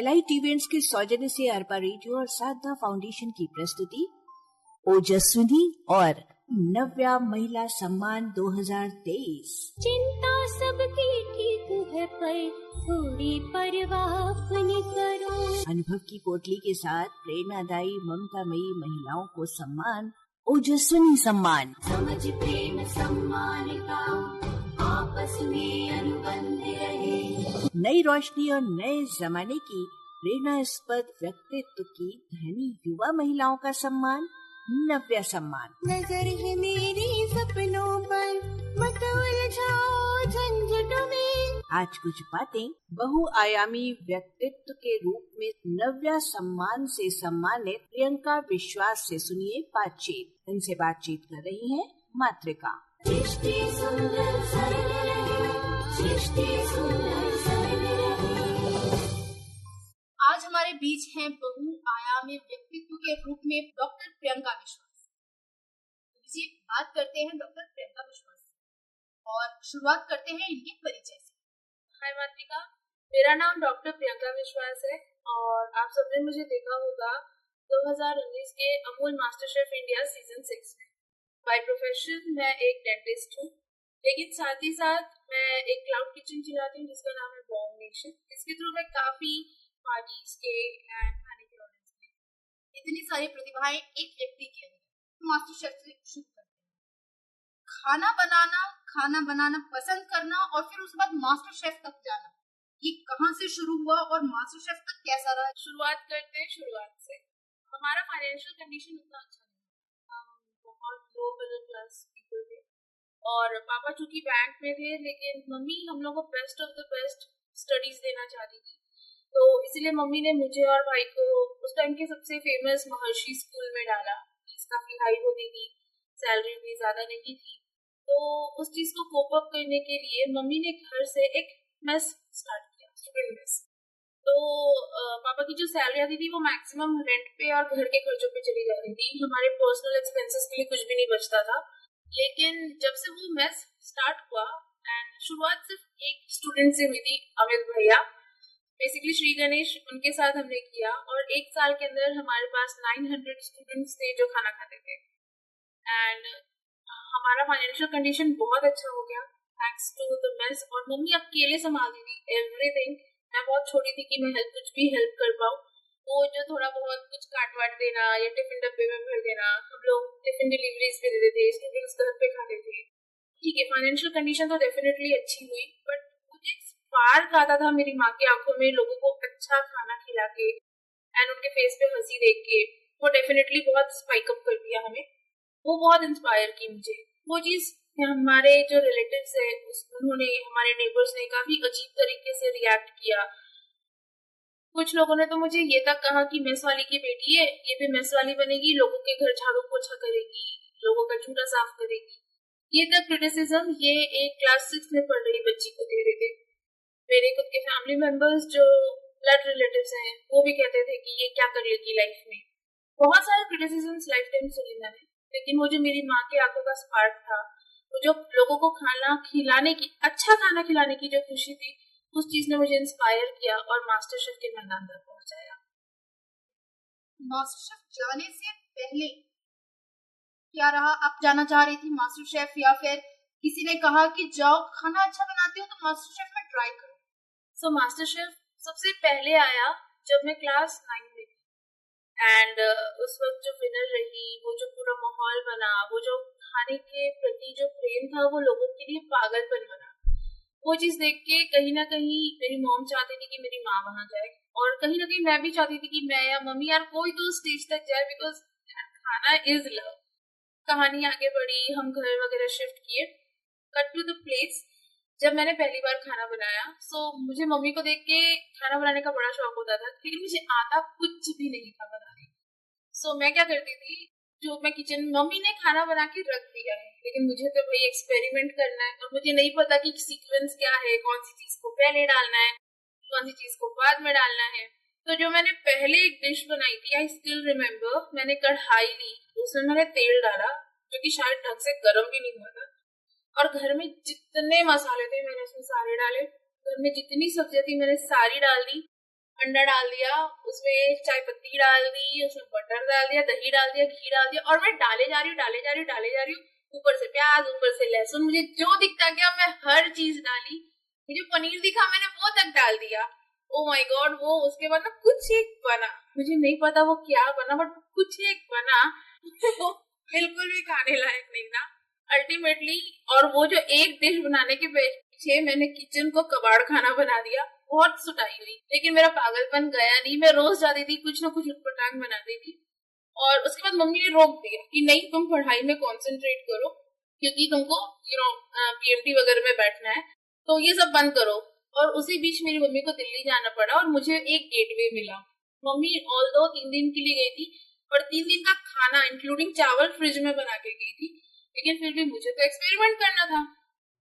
Elite events के सौजन्य से अरपा रेडियो और साधना फाउंडेशन की प्रस्तुति ओजस्विनी और नव्या महिला सम्मान 2023। चिंता सबकी ठीक है पर थोड़ी परवाह अपनी करो। अनुभव की पोटली के साथ प्रेरणादायी ममतामयी महिलाओं को सम्मान ओजस्विनी सम्मान। समझ प्रेम सम्मान का आपस में अनुबंध रहे। नई रोशनी और नए जमाने की प्रेरणास्पद व्यक्तित्व की धनी युवा महिलाओं का सम्मान नव्या सम्मान। नजर है मेरी सपनों पर, मत उलझाओ झंझटों में। आज कुछ बातें बहुआयामी व्यक्तित्व के रूप में नव्या सम्मान से सम्मानित प्रियंका विश्वास से सुनिए बातचीत। इनसे बातचीत कर रही हैं मातृका। सृष्टि सुंदर सरल रहे, सृष्टि सुंदर सरल रहे। आज हमारे बीच हैं बहुआयामी व्यक्तित्व के रूप में डॉक्टर प्रियंका विश्वास। जी, बात करते हैं डॉक्टर प्रियंका विश्वास और शुरुआत करते हैं इनके परिचय से। हाय मातृका, मेरा नाम डॉक्टर प्रियंका विश्वास है और आप सबने मुझे देखा होगा 2019 के Amul master chef India season 6 में। बाय प्रोफेशन मैं एक डेंटिस्ट हूँ, लेकिन साथ ही साथ मैं एक क्लाउड किचन चलाती हूँ जिसका नाम है बॉम नेशन। इसके थ्रू मैं काफी पार्टीज के एंड खाने के ऑर्डर्स में इतनी सारी प्रतिभाएं एक व्यक्ति के अंदर मास्टर शेफ से शुरू करते हैं। खाना बनाना पसंद करना और फिर उसके बाद मास्टर शेफ तक जाना, ये कहाँ से शुरू हुआ और मास्टर शेफ तक कैसा रहा? शुरुआत करते हैं शुरुआत से। हमारा फाइनेंशियल कंडीशन उतना अच्छा नहीं, हम बहुत लो मिडिल क्लास पीपल थे और पापा चूंकि बैंक में थे, लेकिन मम्मी हम लोग को best of the best studies देना चाहती थी। तो इसलिए मम्मी ने मुझे और भाई को उस टाइम के सबसे फेमस महर्षि स्कूल में डाला। फीस काफी हाई होती थी, सैलरी भी ज्यादा नहीं थी, तो उस चीज को कोप अप करने के लिए मम्मी ने घर से एक मेस स्टार्ट किया, स्टूडेंट मेस। तो पापा की जो सैलरी आती थी वो मैक्सिमम रेंट पे और घर के खर्चों पे चली जा रही थी। हमारे पर्सनल एक्सपेंसेस के लिए कुछ भी नहीं बचता था। लेकिन जब से वो मेस स्टार्ट हुआ एंड शुरुआत सिर्फ एक स्टूडेंट से हुई थी, अमित भैया, बेसिकली श्री गणेश, उनके साथ हमने किया और एक साल के अंदर हमारे पास 900 स्टूडेंट्स थे जो खाना खाते थे एंड हमारा फाइनेंशियल कंडीशन बहुत अच्छा हो गया थैंक्स टू द मेस। और मम्मी अकेले संभालती थी एवरीथिंग। मैं बहुत छोटी थी कि मैं कुछ भी हेल्प कर पाऊँ। वो जो थोड़ा बहुत कुछ काट वाट देना या टिफिन डब्बे में भर देना, हम लोग टिफिन डिलीवरीज पे देते थे, स्टूडेंट्स घर पे खाते थे। ठीक है, फाइनेंशियल कंडीशन तो डेफिनेटली अच्छी हुई, बट मुझे स्पार्क आता था मेरी माँ की आंखों में लोगों को अच्छा खाना खिला के एंड उनके फेस पे हंसी देख के। वो डेफिनेटली बहुत स्पाइक अप कर दिया हमें, वो बहुत इंस्पायर की मुझे। वो चीज हमारे जो रिलेटिव्स है उन्होंने, हमारे नेबर्स ने काफी अजीब तरीके से रिएक्ट किया। कुछ लोगों ने तो मुझे ये तक कहा कि मेस वाली की बेटी है, ये भी मेस वाली बनेगी, लोगों के घर झाड़ू पोछा करेगी, लोगों का चूल्हा साफ करेगी। ये तक क्रिटिसिज्म ये एक क्लास 6 में पढ़ रही बच्ची को दे रहे थे। मेरे खुद के फैमिली मेंबर्स जो ब्लड रिलेटिव्स हैं वो भी कहते थे कि ये क्या कर लेगी लाइफ में। बहुत सारे क्रिटिसिज्म्स लाइफ टाइम सुने मैंने, लेकिन वो जो मेरी माँ की आंखों का स्पार्क था, वो जो लोगों को खाना खिलाने की, अच्छा खाना खिलाने की जो खुशी थी, उस चीज ने मुझे इंस्पायर किया और मास्टर शेफ के मैदान तक पहुंचाया। मास्टर शेफ जाने से पहले क्या रहा? आप जाना चाह रही थी मास्टर शेफ या फिर किसी ने कहा कि जाओ खाना अच्छा बनाती हो तो मास्टर शेफ में ट्राई करो? सो मास्टर शेफ सबसे पहले आया जब मैं क्लास 9 में थी एंड उस वक्त जो विनर रही, वो जो पूरा माहौल बना, वो जो खाने के प्रति जो प्रेम था, वो लोगों के लिए पागलपन बना। वो चीज देख के कहीं ना कहीं मेरी मॉम चाहती थी कि मेरी माँ वहां जाए और कहीं ना कहीं मैं भी चाहती थी कि मैं या मम्मी यार कोई तो स्टेज तक जाए, बिकॉज खाना इज लव। कहानी आगे बढ़ी, हम घर वगैरह शिफ्ट किए। कट टू द प्लेस, जब मैंने पहली बार खाना बनाया मुझे मम्मी को देख के खाना बनाने का बड़ा शौक होता था, लेकिन मुझे आता कुछ भी नहीं था बनाने। मैं क्या करती थी, जो मैं किचन, मम्मी ने खाना बना के रख दिया है, लेकिन मुझे तो भाई एक्सपेरिमेंट करना है और मुझे नहीं पता कि सीक्वेंस क्या है, कौन सी चीज को पहले डालना है, कौन सी चीज को बाद में डालना है। तो जो मैंने पहले एक डिश बनाई थी, आई स्टिल रिमेम्बर, मैंने कढ़ाई ली, उसमें मैंने तेल डाला जो कि शायद ढंग से गर्म भी नहीं हुआ था, और घर में जितने मसाले थे मैंने उसमें सारे डाले, घर में जितनी सब्जियां थी मैंने सारी डाल दी अंडा डाल दिया, उसमें चाय पत्ती डाल दी, उसमें बटर डाल दिया, दही डाल दिया, घी डाल दिया, और मैं डाले जा रही हूँ, ऊपर से प्याज, ऊपर से लहसुन, मुझे जो दिखता गया मैं हर चीज डाली। मुझे पनीर दिखा मैंने वो तक डाल दिया। ओ माय गॉड, वो उसके बाद ना कुछ एक बना, मुझे नहीं पता वो क्या बना, बट कुछ एक बना वो बिल्कुल भी खाने लायक नहीं था अल्टीमेटली। और वो जो एक डिश बनाने के पीछे मैंने किचन को कबाड़ खाना बना दिया। बहुत सुटाई हुई, लेकिन मेरा पागलपन गया नहीं। मैं रोज जाती थी, कुछ ना कुछ उटपटांग बनाती थी। और उसके बाद मम्मी ने रोक दिया कि नहीं, तुम पढ़ाई में कंसंट्रेट करो, क्योंकि तुमको पीएमटी वगैरह में बैठना है, तो ये सब बंद करो। और उसी बीच मेरी मम्मी को दिल्ली जाना पड़ा और मुझे एक गेटवे मिला। मम्मी ऑल दो 3 दिन के लिए गई थी और 3 दिन का खाना इंक्लूडिंग चावल फ्रिज में बना के गई थी, लेकिन फिर भी मुझे तो एक्सपेरिमेंट करना था।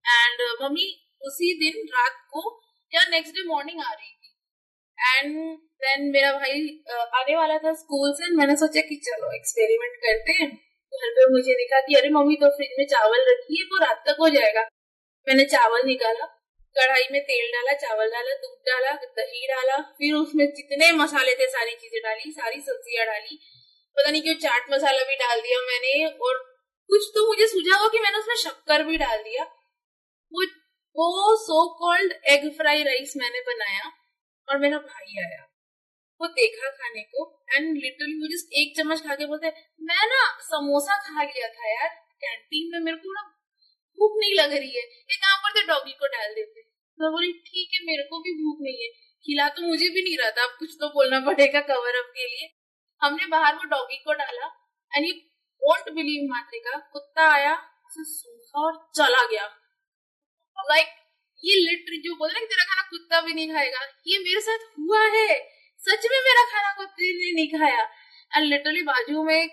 एंड मम्मी उसी दिन रात को या नेक्स्ट डे मॉर्निंग आ रही थी, एंड देन मेरा भाई आने वाला था स्कूल से। मैंने सोचा कि चलो एक्सपेरिमेंट करते हैं। घर पे मुझे दिखा कि अरे मम्मी तो फ्रिज में चावल रखी है, वो रात तक हो जाएगा। मैंने चावल निकाला, कढ़ाई में तेल डाला, चावल डाला, दूध डाला, दही डाला, फिर उसमें जितने मसाले थे सारी चीजें डाली, सारी सब्जियां डाली, पता नहीं क्यों चाट मसाला भी डाल दिया मैंने, और कुछ तो मुझे सूझा हुआ कि मैंने उसमें शक्कर भी डाल दिया। वो so called egg fry rice मैंने बनाया और मेरा भाई आया, वो देखा खाने को, एंड लिटरली मुझे एक चम्मच खा के बोलते मैं ना समोसा खा लिया था यार कैंटीन में, मेरे को ना भूख नहीं लग रही है, एक काम करते डॉगी को डाल देते। तो बोली ठीक है, मेरे को भी भूख नहीं है, खिला तो मुझे भी नहीं रहा था, अब कुछ तो बोलना पड़ेगा कवर अप के लिए। हमने बाहर वो डॉगी को डाला, and you won't believe Matrika, कुत्ता आया, उसे सूखा और चला गया। लाइक ये लिटरली जो बोल रहे तेरा खाना कुत्ता भी नहीं खाएगा, ये मेरे साथ हुआ है। सच में मेरा खाना कुत्ते ने नहीं खाया। एंड लिटरली बाजू में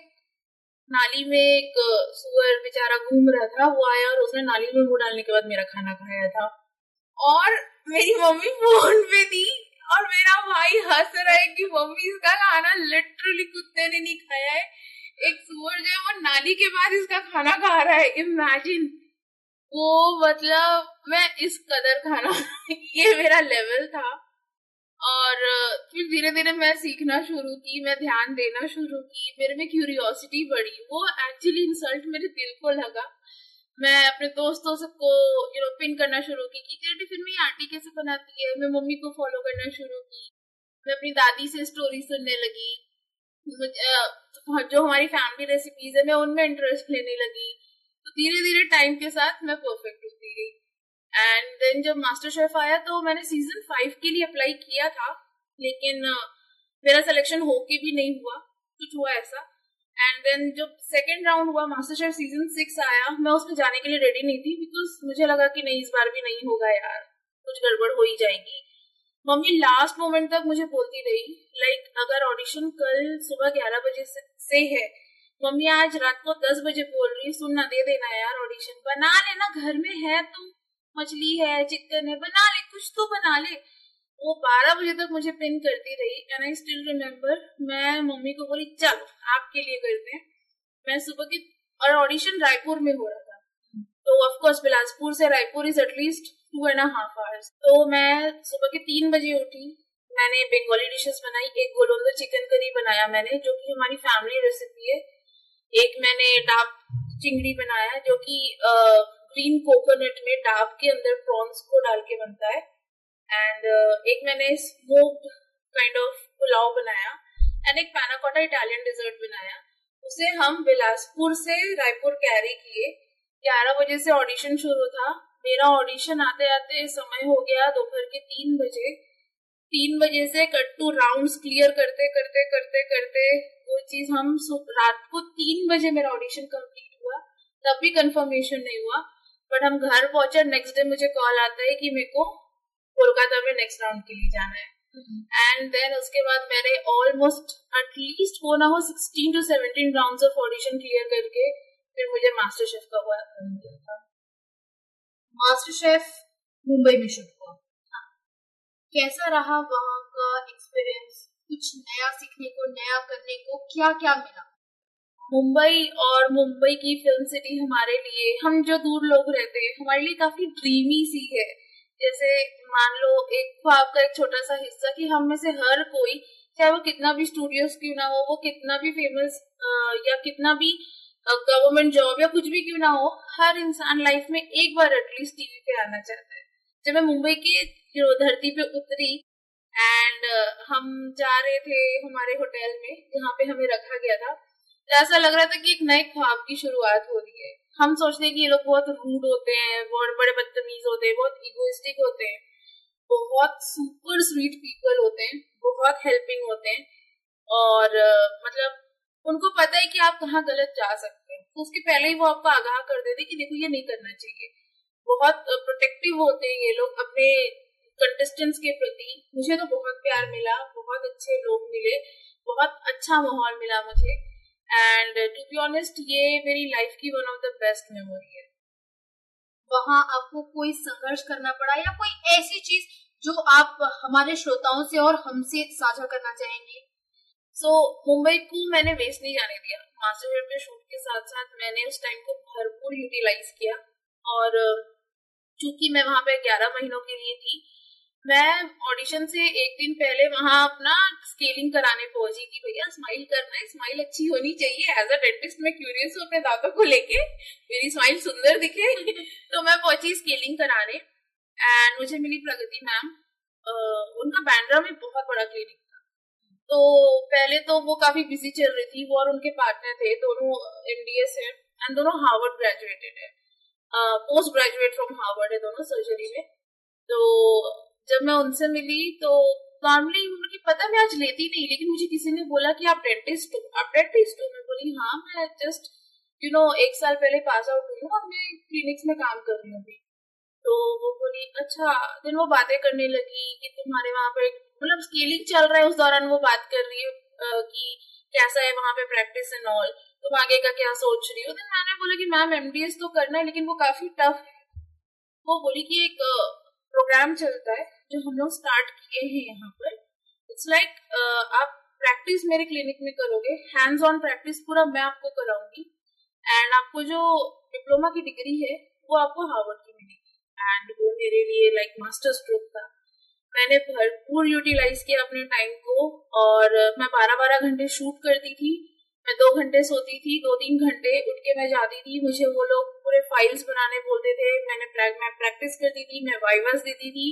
नाली में एक सुअर बेचारा घूम रहा था, वो आया और उसने नाली में मुंह डालने के बाद मेरा खाना खाया था। और मेरी मम्मी फोन पे थी और मेरा भाई हंस रहा है कि मम्मी इसका खाना लिटरली कुत्ते ने नहीं खाया है, एक सुअर जो है वो नाली के बाद इसका खाना खा रहा है। इमेजिन, वो मतलब मैं इस कदर खाना ये मेरा लेवल था। और फिर धीरे धीरे मैं सीखना शुरू की, मैं ध्यान देना शुरू की, मेरे में क्यूरियोसिटी बढ़ी। वो एक्चुअली इंसल्ट मेरे दिल को लगा। मैं अपने दोस्तों सबको पिन करना शुरू की कि तेरे टिफिन में आंटी कैसे बनाती है। मैं मम्मी को फॉलो करना शुरू की, मैं अपनी दादी से स्टोरी सुनने लगी, जो हमारी फैमिली रेसिपीज है मैं उनमें इंटरेस्ट लेने लगी। तो धीरे धीरे टाइम के साथ मैं परफेक्ट होती गई। एंड देन जब मास्टर शेफ आया तो मैंने सीजन 5 के लिए अप्लाई किया था, लेकिन मेरा सिलेक्शन होके भी नहीं हुआ, कुछ हुआ ऐसा। एंड देन जब सेकेंड राउंड हुआ, मास्टर शेफ सीजन 6 आया, मैं उसमें जाने के लिए रेडी नहीं थी, बिकॉज मुझे लगा कि नहीं इस बार भी नहीं होगा यार, कुछ गड़बड़ हो ही जाएगी। मम्मी लास्ट मोमेंट तक मुझे बोलती रही, लाइक अगर ऑडिशन कल सुबह 11 बजे से है, मम्मी आज रात को 10 बजे बोल रही, सुनना दे देना यार, ऑडिशन बना लेना, घर में है तो, मछली है, चिकन है, बना ले, कुछ तो बना ले। वो 12 बजे तक मुझे पिन करती रही। एंड आई स्टिल रिमेम्बर, मैं मम्मी को बोली चल आपके लिए करते हैं। मैं सुबह की, और ऑडिशन रायपुर में हो रहा था, तो ऑफ कोर्स बिलासपुर से रायपुर इज एटलीस्ट 2.5 आवर्स। तो मैं सुबह के 3 बजे उठी, मैंने बंगाली डिशेस बनाई। एक गोलंदो चिकन करी बनाया मैंने, जो कि हमारी फैमिली रेसिपी है। एक मैंने डाब चिंगड़ी बनाया, जो कि ग्रीन कोकोनट में डाब के अंदर प्रॉन्स को डाल के बनता है। एंड एक मैंने स्मोक्ड काइंड ऑफ पुलाव बनाया। एंड एक पैनाकोटा इटालियन डिजर्ट बनाया। उसे हम बिलासपुर से रायपुर कैरी किए। 11 बजे से ऑडिशन शुरू था। मेरा ऑडिशन आते आते समय हो गया दोपहर के 3 बजे। 3 बजे से कट टू राउंड्स क्लियर करते करते करते करते वो चीज हम रात को 3 बजे मेरा ऑडिशन कंप्लीट हुआ, तब भी कंफर्मेशन नहीं हुआ। बट हम घर पहुंचे, नेक्स्ट डे मुझे कॉल आता है कि मेरे को कोलकाता में नेक्स्ट राउंड के लिए जाना है। एंड देन उसके बाद मैंने almost at least 16 to 17 rounds of audition clear करके फिर मुझे मास्टर शेफ का हुआ था। मास्टर शेफ मुंबई में शूट हुआ। कैसा रहा वहाँ का एक्सपीरियंस? कुछ नया सीखने को, नया करने को क्या क्या मिला? मुंबई और मुंबई की फिल्म सिटी हमारे लिए, हम जो दूर लोग रहते हैं, हमारे लिए काफी ड्रीमी सी है जैसे मान लो एक ख्वाब का एक छोटा सा हिस्सा कि हम में से हर कोई, चाहे वो कितना भी स्टूडियोज क्यों ना हो, वो कितना भी फेमस या कितना भी गवर्नमेंट जॉब या कुछ भी क्यों ना हो, हर इंसान लाइफ में एक बार एटलीस्ट टीवी पे आना चाहता है। जब मैं मुंबई की धरती पे उतरी एंड हम जा रहे थे हमारे होटल में जहाँ पे हमें रखा गया था, तो ऐसा लग रहा था कि एक नए ख्वाब की शुरुआत हो रही है। हम सोचते हैं कि ये लोग बहुत रूड होते हैं, बहुत बड़े बदतमीज होते हैं, बहुत इगोइस्टिक होते हैं, बहुत सुपर स्वीट पीपल होते हैं, बहुत हेल्पिंग होते हैं, और मतलब उनको पता है कि आप कहाँ गलत जा सकते हैं, तो उसके पहले ही वो आपको आगाह कर देते कि देखो ये नहीं करना चाहिए। बहुत प्रोटेक्टिव होते हैं ये लोग अपने कंटेस्टेंट्स के प्रति। मुझे तो बहुत प्यार मिला, बहुत अच्छे लोग मिले, बहुत अच्छा माहौल मिला मुझे, एंड टू बी ऑनेस्ट ये मेरी लाइफ की one of the best memory है। वहाँ आपको कोई संघर्ष करना पड़ा या कोई ऐसी चीज जो आप हमारे श्रोताओं से और हमसे साझा करना चाहेंगे? मुंबई को मैंने वेस्ट नहीं जाने दिया। मास्टर के शूट के साथ साथ मैंने उस टाइम को भरपूर यूटिलाइज किया, और चूंकि मैं वहां पे 11 महीनों के लिए थी, मैं ऑडिशन से एक दिन पहले वहां अपना स्केलिंग कराने पहुंची कि भैया स्माइल करना है, स्माइल अच्छी होनी चाहिए। एज अ डेंटिस्ट मैं क्यूरियस हूँ अपने दांतों को लेके, मेरी स्माइल सुंदर दिखे तो मैं पहुंची स्केलिंग कराने, एंड मुझे मिली प्रगति मैम। उनका बैंड्रा में बहुत बड़ा क्लिनिक था, तो पहले तो वो काफी बिजी चल रही थी। वो और उनके पार्टनर थे, दोनों MDS है एंड दोनों हार्वर्ड ग्रेजुएटेड है, पोस्ट ग्रेजुएट फ्रॉम हार्वर्ड है दोनों सर्जरी में। तो जब मैं उनसे मिली तो नॉर्मली मुझे पता मैं आज लेती नहीं, लेकिन मुझे किसी ने बोला कि आप डेंटिस्ट हो, आप डेंटिस्ट हो। मैं बोली हाँ, मैं जस्ट 1 साल पहले पास आउट हुई हूँ और मैं क्लिनिक्स में काम कर रही हूँ अभी। तो वो बोली अच्छा। दिन वो बातें करने लगी कि तुम्हारे वहां पे मतलब स्केलिंग चल रहा है, उस दौरान वो बात कर रही है कि कैसा है वहां पे प्रैक्टिस एंड ऑल, तुम आगे का क्या सोच रही हो। तो मैंने बोला कि मैम MDS तो करना है लेकिन वो काफी टफ है। वो बोली कि एक प्रोग्राम चलता है जो हम लोग स्टार्ट किए हैं यहाँ पर। इट्स लाइक आप प्रैक्टिस मेरे क्लिनिक में करोगे, हैंड्स ऑन प्रैक्टिस पूरा मैं आपको कराऊंगी, एंड आपको जो डिप्लोमा की डिग्री है वो आपको हार्वर्ड की मिलेगी। एंड वो मेरे लिए लाइक मास्टर स्ट्रोक था। मैंने भरपूर यूटिलाइज किया अपने टाइम को, और मैं 12-12 घंटे शूट करती थी। मैं 2 घंटे सोती थी, 2-3 घंटे उठ के मैं जाती थी। मुझे वो लोग पूरे फाइल्स बनाने बोलते थे, मैं प्रैक्टिस करती थी, मैं वाइवास देती थी।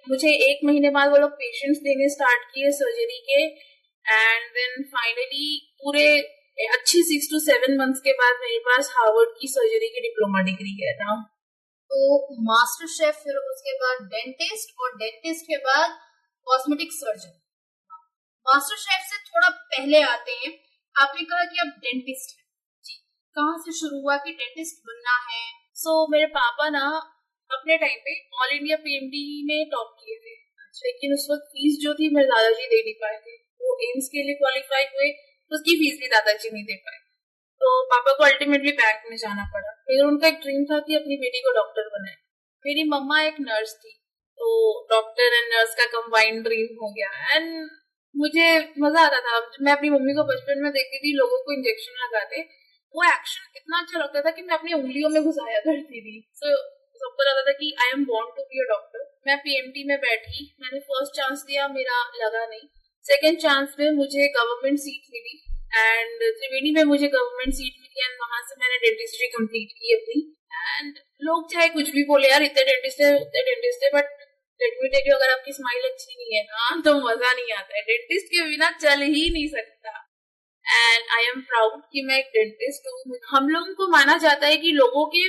मुझे 1 महीने बाद वो लोग पेशेंट्स देने स्टार्ट किए सर्जरी के, एंड देन फाइनली पूरे अच्छी 6 to 7 मंथ्स के बाद मेरे पास हार्वर्ड की सर्जरी की डिप्लोमा डिग्री है ना। तो मास्टर शेफ, फिर उसके बाद डेंटिस्ट, और डेंटिस्ट के बाद कॉस्मेटिक सर्जन। मास्टर शेफ से थोड़ा पहले आते हैं, आपने कहा कि आप डेंटिस्ट हैं जी, कहाँ से शुरू हुआ कि डेंटिस्ट बनना है? मेरे पापा ना अपने टाइम पे ऑल इंडिया PMD में टॉप किए थे, लेकिन उस वक्त फीस जो थी मेरे दादाजी दे नहीं पाए थे। वो एम्स के लिए क्वालिफाई हुए, उसकी फीस भी दादाजी नहीं दे पाए, तो पापा को अल्टीमेटली बैंक में जाना पड़ा। फिर उनका एक ड्रीम था कि अपनी बेटी को डॉक्टर बनाए। मेरी मम्मा एक नर्स थी, तो डॉक्टर एंड नर्स का कंबाइंड ड्रीम हो गया, एंड मुझे मजा आता था। मैं अपनी मम्मी को बचपन में देखती थी लोगों को इंजेक्शन लगाते, वो एक्शन इतना अच्छा लगता था कि मैं अपनी उंगलियों में घुसाया करती थी। सबको लगता था कि I am born to be a doctor. मैं PMD में बैठी, मैंने फर्स्ट चांस दिया, मेरा लगा नहीं। सेकेंड चांस में मुझे गवर्नमेंट सीट मिली, एंड त्रिवेणी में मुझे गवर्नमेंट सीट मिली, एंड वहां से मैंने डेंटिस्ट्री कंप्लीट की अपनी। एंड लोग चाहे कुछ भी बोले, यार इतने डेंटिस्ट है उतने डेंटिस्ट है, but let me tell you, अगर आपकी स्माइल अच्छी नहीं है ना तो मजा नहीं आता है। डेंटिस्ट के बिना चल ही नहीं सकता, एंड आई एम प्राउड कि मैं एक डेंटिस्ट हूँ। हम लोगों को माना जाता है कि लोगों के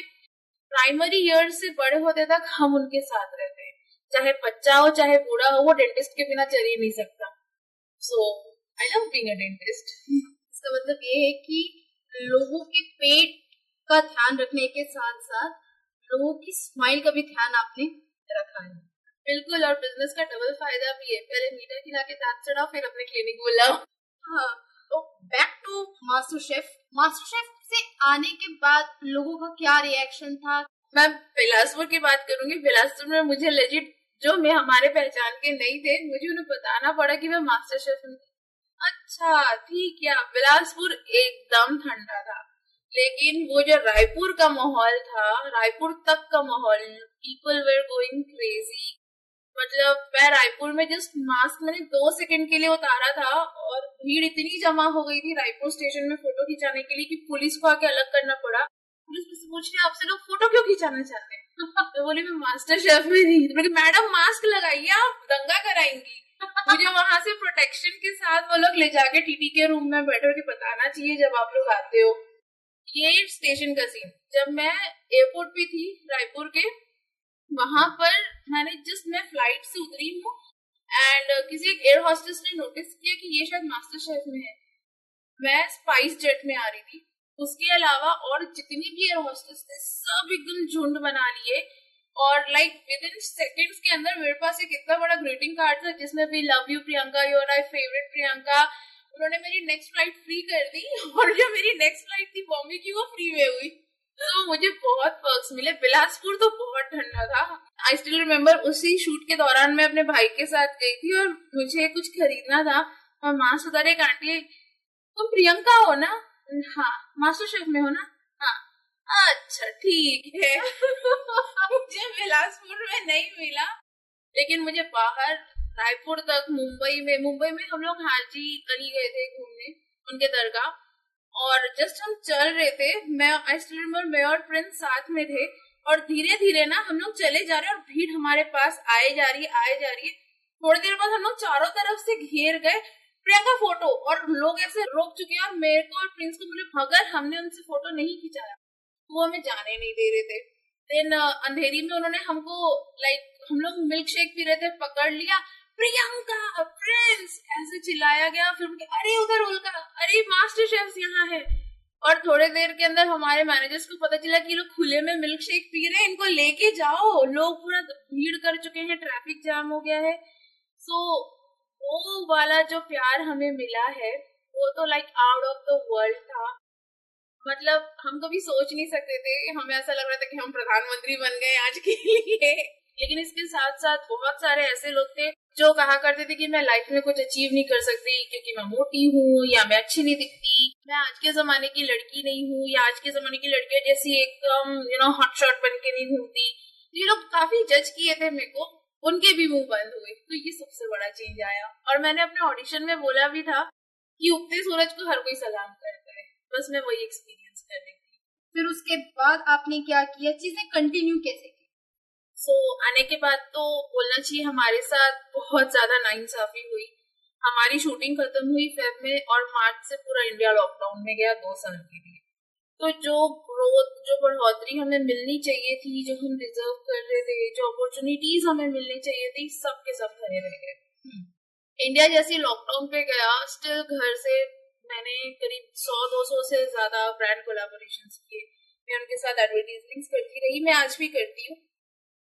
प्राइमरी ईयर से बड़े होते तक हम उनके साथ रहते हैं, चाहे बच्चा हो चाहे बूढ़ा हो, वो डेंटिस्ट के बिना चल ही नहीं सकता। I love being a dentist. इसका मतलब ये है कि लोगों के पेट का ध्यान रखने के साथ साथ लोगों की स्माइल का भी ध्यान आपने रखा है। बिल्कुल, और बिजनेस का डबल फायदा भी है, पहले मीठा खिला के दांत चढ़ाओ, फिर अपने क्लिनिक बुलाओ। हाँ, तो back to MasterChef. MasterChef से आने के बाद लोगों का क्या रिएक्शन था? मैं बिलासपुर की बात करूंगी। बिलासपुर में मुझे लेजिट जो मैं हमारे पहचान के नहीं थे, मुझे उन्हें बताना पड़ा कि मैं मास्टर शेफ हूँ। अच्छा ठीक है। बिलासपुर एकदम ठंडा था, लेकिन वो जो रायपुर का माहौल था, रायपुर तक का माहौल, पीपल वेर गोइंग क्रेजी। मतलब मैं रायपुर में जस्ट मास्क मैंने 2 सेकंड के लिए उतारा था और भीड़ इतनी जमा हो गई थी रायपुर स्टेशन में फोटो खिंचाने के लिए कि पुलिस को आके अलग करना पड़ा। पुलिस मुझसे पूछ रही आपसे लोग फोटो क्यों खिंचाना चाहते हैं? मैं बोली मैं मास्टर शेफ में थी। तो बोली मैडम मास्क लगाइए, आप दंगा कराएंगी। मुझे वहां से प्रोटेक्शन के साथ वो लोग ले जाके टीटी के रूम में बैठे के बताना चाहिए जब आप लोग आते हो। ये स्टेशन का सीन। जब मैं एयरपोर्ट पे थी रायपुर के, वहां पर मैं फ्लाइट से उतरी हूँ एंड किसी एयर होस्टेस ने नोटिस किया कि ये शायद मास्टर शेफ में है। मैं स्पाइस जेट में आ रही थी। उसके अलावा और जितनी भी एयर होस्टेस थे सब एकदम झुंड बना लिए और लाइक विद इन सेकेंड्स के अंदर मेरे पास एक इतना बड़ा ग्रीटिंग कार्ड था जिसमें भी love you Priyanka, you are my favourite Priyanka. उन्होंने मेरी नेक्स्ट फ्लाइट फ्री कर दी और जो मेरी नेक्स्ट फ्लाइट थी बॉम्बे की वो फ्री में हुई। तो मुझे बहुत पर्क्स मिले। बिलासपुर तो बहुत ठंडा था। आई स्टिल रिमेम्बर उसी शूट के दौरान मैं अपने भाई के साथ गई थी और मुझे कुछ खरीदना था और मास्क उतार एक आंटी, तुम प्रियंका हो ना? हाँ। मास्टर शेफ में हो ना? हाँ। अच्छा ठीक है। मुझे बिलासपुर में नहीं मिला, लेकिन मुझे बाहर रायपुर तक मुंबई में हम लोग हाजी अली गए थे घूमने उनके दरगाह। और जस्ट हम चल रहे थे, मैं और प्रिंस साथ में थे और धीरे धीरे ना हम लोग चले जा रहे हैं और भीड़ हमारे पास आए जा रही है। थोड़ी देर बाद हम लोग चारों तरफ से घेर गए, प्रियंका फोटो, और लोग ऐसे रोक चुके हैं और मेरे को और प्रिंस को बोले अगर हमने उनसे फोटो नहीं खिंचाया तो वो हमें जाने नहीं दे रहे थे। देन अंधेरी में उन्होंने हमको हम लोग मिल्क शेक पी रहे थे, पकड़ लिया, प्रियंका प्रिंस ऐसे चिल्लाया गया। फिर अरे उधर उल्का, अरे मास्टर शेफ यहाँ है। और थोड़े देर के अंदर हमारे मैनेजर्स को पता चला कि लोग खुले में मिल्क शेक पी रहे हैं, इनको लेके जाओ। लोग पूरा भीड़ कर चुके हैं, ट्रैफिक जाम हो गया है। सो वो वाला जो प्यार हमें मिला है वो तो like out of the world था। मतलब हम कभी सोच नहीं सकते थे, हमें ऐसा लग रहा था कि हम प्रधानमंत्री बन गए आज के लिए। लेकिन इसके साथ साथ बहुत सारे ऐसे लोग थे जो कहा करते थे कि मैं लाइफ में कुछ अचीव नहीं कर सकती क्योंकि मैं मोटी हूँ या मैं अच्छी नहीं दिखती, मैं आज के जमाने की लड़की नहीं हूँ या आज के जमाने की लड़कियां जैसी एकदम हॉट शॉट बन के नहीं घूमती। ये लोग काफी जज किए थे मेरे को, उनके भी मुंह बंद हुए। तो ये सबसे बड़ा चेंज आया। और मैंने अपने ऑडिशन में बोला भी था कि उगते सूरज को हर कोई सलाम करता है। बस मैं वही एक्सपीरियंस कर रही थी। फिर उसके बाद आपने क्या किया, चीजें कंटिन्यू कैसे की? आने के बाद तो बोलना चाहिए हमारे साथ बहुत ज्यादा नाइंसाफी हुई। हमारी शूटिंग खत्म हुई फेब में और मार्च से पूरा इंडिया लॉकडाउन में गया 2 साल के लिए। तो जो ग्रोथ, जो बढ़ोतरी हमें मिलनी चाहिए थी, जो हम डिजर्व कर रहे थे, जो अपॉर्चुनिटीज हमें मिलनी चाहिए थी, सब के सब धरे रह गए। इंडिया जैसी लॉकडाउन पे गया, स्टिल घर से मैंने करीब 100-200 से ज्यादा ब्रांड कोलैबोरेशंस किए। मैं उनके साथ एडवर्टाइजमेंट्स करती रही, मैं आज भी करती हूँ।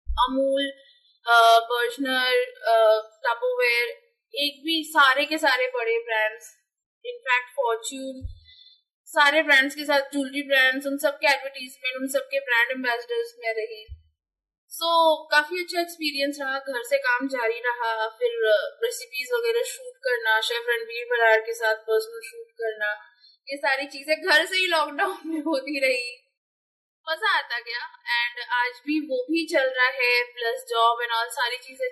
अमूल, बर्जनर, टपोवेयर, एक भी सारे के सारे बड़े ब्रांड्स, इनफैक्ट फॉर्च्यून, सारे ब्रांड्स के साथ, ज्वेलरी ब्रांड्स, उन सबके एडवर्टीजमेंट, उन सबके ब्रांड एम्बेसडर्स में रही। काफी अच्छा एक्सपीरियंस रहा। घर से काम जारी रहा। फिर रेसिपीज वगैरह शूट करना, शेफ रणवीर बरार के साथ पर्सनल शूट करना, ये सारी चीजें घर से ही लॉकडाउन में होती रही। मजा आता गया एंड आज भी वो भी चल रहा है, प्लस जॉब एंड ऑल सारी चीजें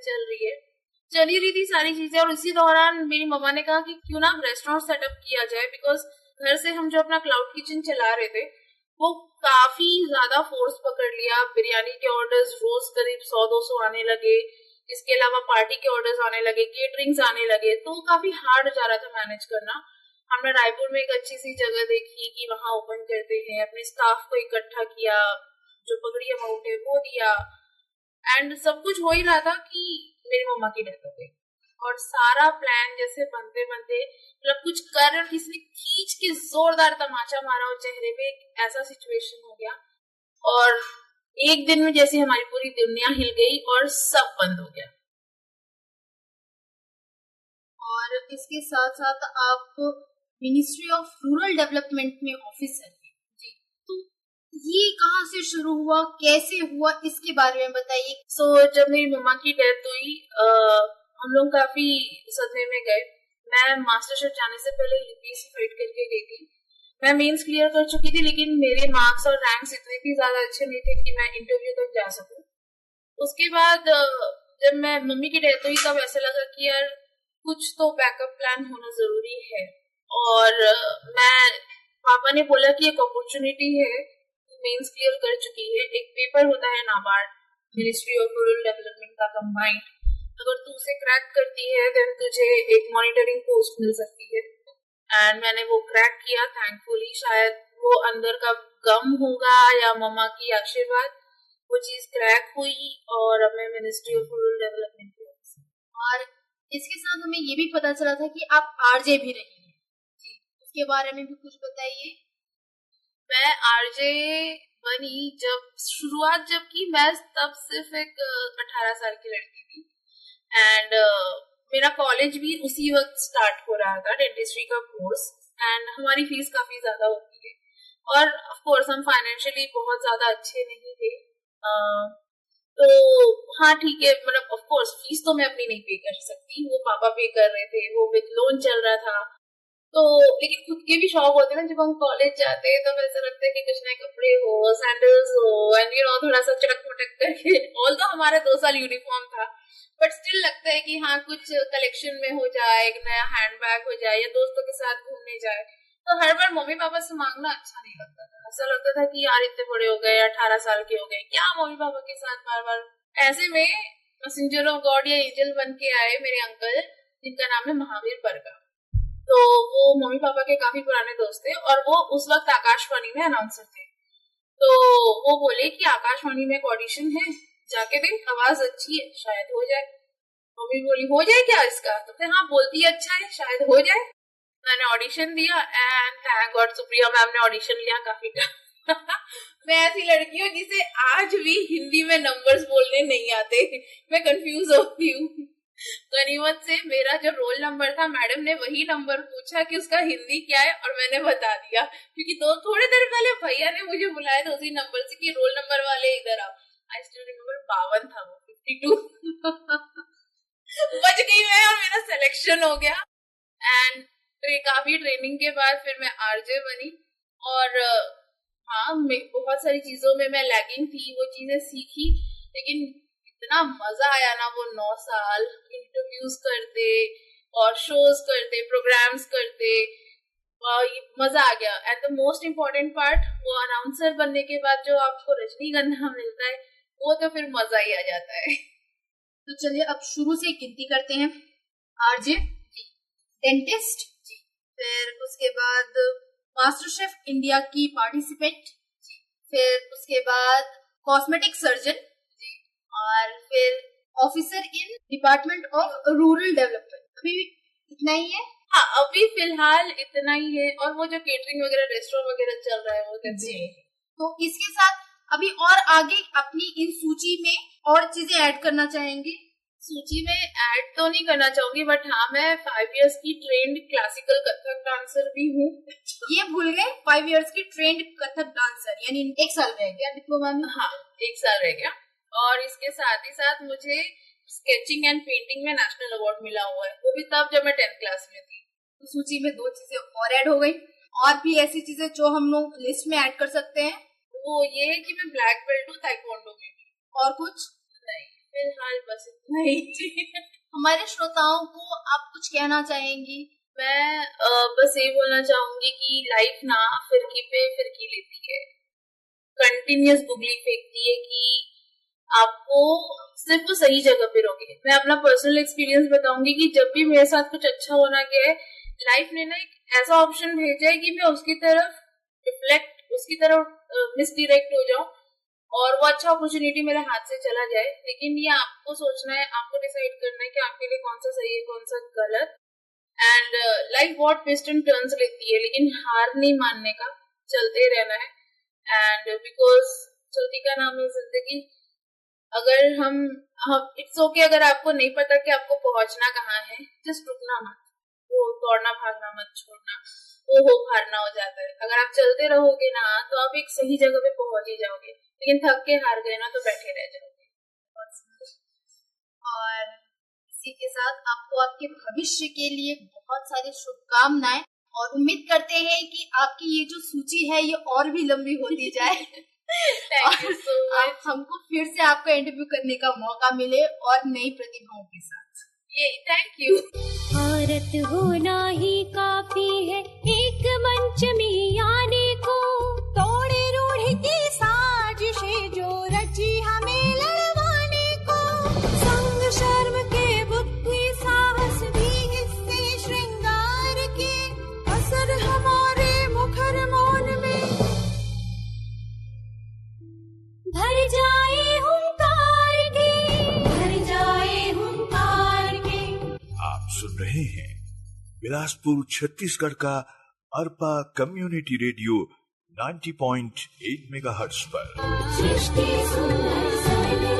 चली रही थी सारी चीजें। और इसी दौरान मेरी मम्मा ने कहा कि क्यों ना रेस्टोरेंट सेटअप किया जाए, बिकॉज घर से हम जो अपना क्लाउड किचन चला रहे थे वो काफी ज्यादा फोर्स पकड़ लिया। बिरयानी के ऑर्डर्स रोज करीब 100-200 आने लगे, इसके अलावा पार्टी के ऑर्डर्स आने लगे, केटरिंग्स आने लगे, तो काफी हार्ड जा रहा था मैनेज करना। हमने रायपुर में एक अच्छी सी जगह देखी कि वहां ओपन करते हैं, अपने स्टाफ को इकट्ठा किया, जो पगड़ी अमाउंट है वो दिया, एंड सब कुछ हो ही रहा था कि मेरी मम्मा की डेथ हो गई। और सारा प्लान जैसे बनते बनते मतलब कुछ कर और किसी ने खींच के जोरदार तमाचा मारा और चेहरे पे एक ऐसा सिचुएशन हो गया और एक दिन में जैसे हमारी पूरी दुनिया हिल गई और सब बंद हो गया। और इसके साथ साथ आप मिनिस्ट्री ऑफ रूरल डेवलपमेंट में ऑफिसर हैं जी, तो ये कहाँ से शुरू हुआ, कैसे हुआ, इसके बारे में बताइए। जब मेरी मम्मा की डेथ हुई हम लोग काफी सदमे में गए। मैं मास्टर शेफ जाने से पहले यूपीएससी फाइट करके गई थी। मैं मेंस क्लियर कर चुकी थी, लेकिन मेरे मार्क्स और रैंक्स इतने भी ज्यादा अच्छे नहीं थे कि मैं इंटरव्यू तक जा सकूं। उसके बाद जब मैं मम्मी की डेथ हुई तब ऐसा लगा कि यार कुछ तो बैकअप प्लान होना जरूरी है। और मैं पापा ने बोला कि एक अपॉर्चुनिटी है, मेंस क्लियर कर चुकी है, एक पेपर होता है NABARD ministry of rural development का कंबाइंड, अगर तू उसे क्रैक करती है देन तुझे एक मॉनिटरिंग पोस्ट मिल सकती है। एंड मैंने वो क्रैक किया थैंकफुली। शायद वो अंदर का गम होगा या मम्मा की आशीर्वाद, वो चीज क्रैक हुई और अब मैं मिनिस्ट्री ऑफ रूरल डेवलपमेंट की ऑफिसर। और इसके साथ हमें ये भी पता चला था कि आप आरजे भी रही हैं जी, उसके बारे में भी कुछ बताइए। मैं आरजे बनी जब शुरुआत जब की, मैं तब सिर्फ एक 18 साल की लड़की थी। एंड मेरा कॉलेज भी उसी वक्त स्टार्ट हो रहा था, डेंटिस्ट्री का कोर्स। एंड हमारी फीस काफी ज्यादा होती है और ऑफ कोर्स हम फाइनेंशियली बहुत ज्यादा अच्छे नहीं थे। तो हाँ ठीक है, मतलब ऑफ कोर्स फीस तो मैं अपनी नहीं पे कर सकती, वो पापा पे कर रहे थे, वो विद लोन चल रहा था। तो लेकिन खुद के भी शौक होते हैं ना, जब हम कॉलेज जाते हैं तब ऐसा लगता है कि कुछ नए कपड़े हो, सैंडल्स हो, एंड थोड़ा सा चटक मटक करके। ऑल तो हमारा 2 साल यूनिफॉर्म था, बट स्टिल लगता है कि हाँ कुछ कलेक्शन में हो जाए, एक नया हैंडबैग हो जाए या दोस्तों के साथ घूमने जाए। तो हर बार मम्मी पापा से मांगना अच्छा नहीं लगता था, ऐसा लगता था कि यार इतने बड़े हो गए, 18 साल के हो गए, क्या मम्मी पापा के साथ बार बार। ऐसे में मैसेंजर ऑफ गॉड या एंजल बन के आए मेरे अंकल, जिनका नाम है महावीर परगा। तो वो मम्मी पापा के काफी पुराने दोस्त थे और वो उस वक्त आकाशवाणी में अनाउंसर थे। तो वो बोले कि आकाशवाणी में एक ऑडिशन है, जाके देख, आवाज अच्छी है, शायद हो जाए। मम्मी बोली हो जाए क्या इसका, तो फिर हाँ बोलती है अच्छा है, शायद हो जाए। मैंने ऑडिशन दिया and thank God Supriya ma'am ने ऑडिशन लिया काफी टाइम। मैं ऐसी लड़की हूँ जिसे आज भी हिंदी में नंबर्स बोलने नहीं आते, मैं कंफ्यूज होती हूँ। गनीमत से मेरा जो रोल नंबर था, मैडम ने वही नंबर पूछा कि उसका हिंदी क्या है और मैंने बता दिया, क्योंकि थोड़े देर पहले भैया ने मुझे बुलाया था उसी नंबर से कि रोल नंबर वाले इधर आओ। आई स्टिल रिमेम्बर 52 था वो, 52। बच गई मैं और मेरा सिलेक्शन हो गया। एंड काफी ट्रेनिंग के बाद फिर मैं आरजे बनी। और हाँ बहुत सारी चीजों में मैं लैगिंग थी, वो चीजें सीखी, लेकिन इतना मजा आया ना वो 9 साल इंटरव्यूज करते और शोज करते, प्रोग्राम्स करते, मजा आ गया। And the most important part, वो अनाउंसर बनने के बाद जो आपको रजनीगंधा मिलता है, वो तो फिर मजा ही आ जाता है। तो चलिए अब शुरू से गिनती करते हैं। आरजे, डेंटिस्ट, फिर उसके बाद मास्टर शेफ इंडिया की पार्टिसिपेंट, फिर उसके बाद कॉस्मेटिक सर्जन, और फिर officer in department of rural development. अभी इतना ही है? हाँ अभी फिलहाल इतना ही है। और वो जो केटरिंग वगैरह रेस्टोरेंट वगैरह चल रहा है वो जी। तो इसके साथ अभी और आगे अपनी इन सूची में और चीजें ऐड करना चाहेंगे? सूची में ऐड तो नहीं करना चाहूंगी, बट हाँ मैं 5 इयर्स की ट्रेंड क्लासिकल कथक डांसर भी हूँ। ये भूल गए, 5 इयर्स की ट्रेंड कथक डांसर, यानी 1 साल रह गया डिप्लोमा में। हाँ 1 साल रह गया। और इसके साथ ही साथ मुझे स्केचिंग एंड पेंटिंग में नेशनल अवार्ड मिला हुआ है, वो भी तब जब मैं 10th क्लास में थी। तो सूची में 2 चीजें और ऐड हो गई। और भी ऐसी चीजें जो हम लोग लिस्ट में ऐड कर सकते हैं, वो ये है कि मैं ब्लैक बेल्ट हूँ ताइक्वांडो में भी। और कुछ नहीं, फिलहाल बस इतना ही। हमारे श्रोताओं को आप कुछ कहना चाहेंगी? मैं बस ये बोलना चाहूंगी कि लाइफ ना फिरकी पे फिरकी लेती है, कंटिन्यूस बुगली फेंकती है कि आपको सिर्फ तो सही जगह पे रोके। मैं अपना पर्सनल एक्सपीरियंस बताऊंगी कि जब भी मेरे साथ कुछ अच्छा होना गया है, लाइफ ने ना एक ऐसा ऑप्शन भेजा है कि मैं उसकी तरफ रिफ्लेक्ट, उसकी तरफ मिसडिरेक्ट हो जाऊं और वो अच्छा अपॉर्चुनिटी मेरे हाथ से चला जाए। लेकिन ये आपको सोचना है, आपको डिसाइड करना है कि आपके लिए कौन सा सही है कौन सा गलत। एंड लाइफ बहुत ट्विस्ट एंड टर्न्स लेती है, लेकिन हार नहीं मानने का, चलते रहना है। एंड बिकॉज चलती का नाम है जिंदगी। अगर हम इट्स ओके अगर आपको नहीं पता कि आपको पहुंचना कहाँ है, जस्ट रुकना मत, वो दौड़ना भागना मत छोड़ना, वो हो हारना हो जाता है। अगर आप चलते रहोगे ना तो आप एक सही जगह पे पहुंच ही जाओगे, लेकिन थक के हार गए ना तो बैठे रह जाओगे। और इसी के साथ आपको आपके भविष्य के लिए बहुत सारी शुभकामनाएं। और उम्मीद करते हैं कि आपकी ये जो सूची है ये और भी लंबी होती जाए। Thank you so much. हमको फिर से आपका इंटरव्यू करने का मौका मिले और नई प्रतिभाओं के साथ। ये थैंक यू। औरत होना ही काफी है एक मंच में आने को, तोड़े रूढ़ की साजिशें जो रची हमें लड़वाने को, संग शर्म के बुद्धि साहस भी हिस्से श्रृंगार के, असर हमारे मुखर मौन में भर जाए हुंकार के, भर जाए हुंकार के। आप सुन रहे हैं बिलासपुर छत्तीसगढ़ का अर्पा कम्युनिटी रेडियो 90.8 मेगाहर्ट्ज पर। सृष्टि सुंदर सने